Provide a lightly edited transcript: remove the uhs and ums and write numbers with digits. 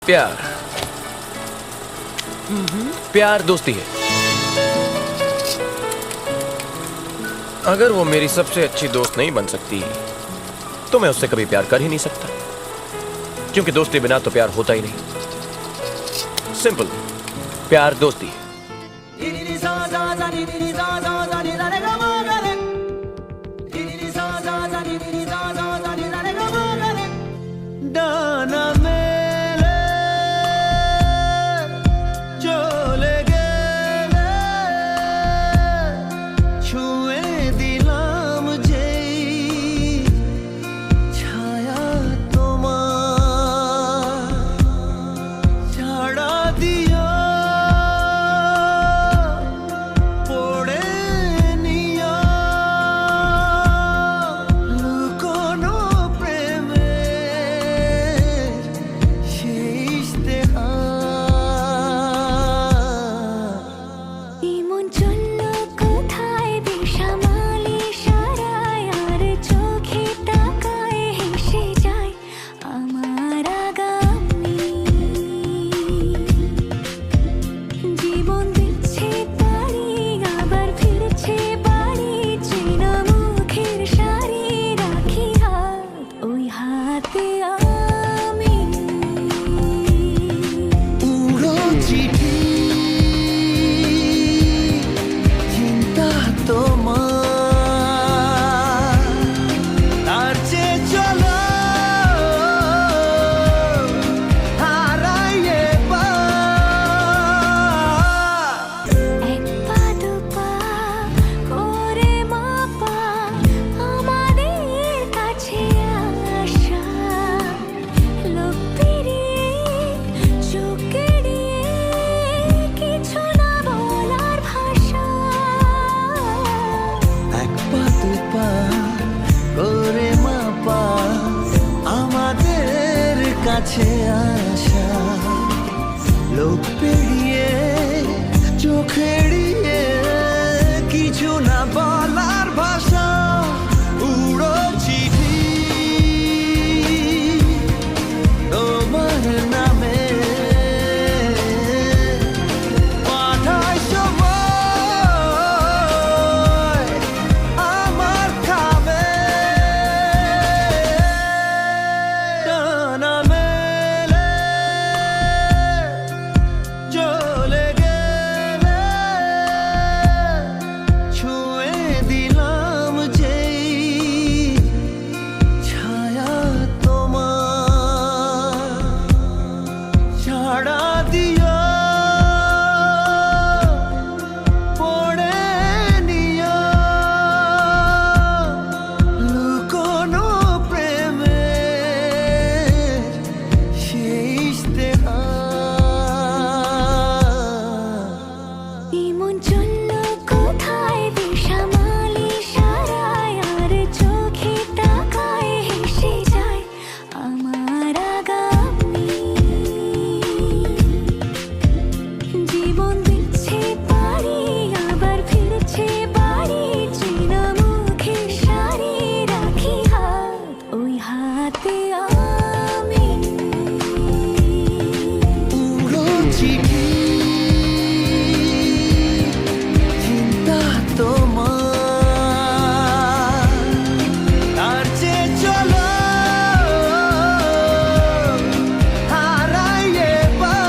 प्यार प्यार दोस्ती है। अगर वो मेरी सबसे अच्छी दोस्त नहीं बन सकती तो मैं उससे कभी प्यार कर ही नहीं सकता, क्योंकि दोस्ती बिना तो प्यार होता ही नहीं। सिंपल, प्यार दोस्ती है। কাছে আসা লোক পেরিয়ে চোখ এড়িয়ে কিছু না বলার ভাষা উড়ো চিঠি তোমার নামে পাঠাই সময় আমার খাবে ডানা মেলে চলে গেলে ছুঁয়ে দিলাম যেই ছায়া তোমার ছাড়া দিও পড়ে নিও লুকোনো প্রেমের সেই ইশতেহার। এমন জন্য কোথায় বেসামাল ইশারায় আর চোখে তাকায় হেসে যায় আমার আগামী জীবন দিচ্ছে পারি আবার ফিরছে বাড়ি চেনা মুখের সারি রাখি হাত ওই হাতে আমি উড়ো চিঠি চিন্তা তোমার তার চেয়ে চলো হারাই এবার।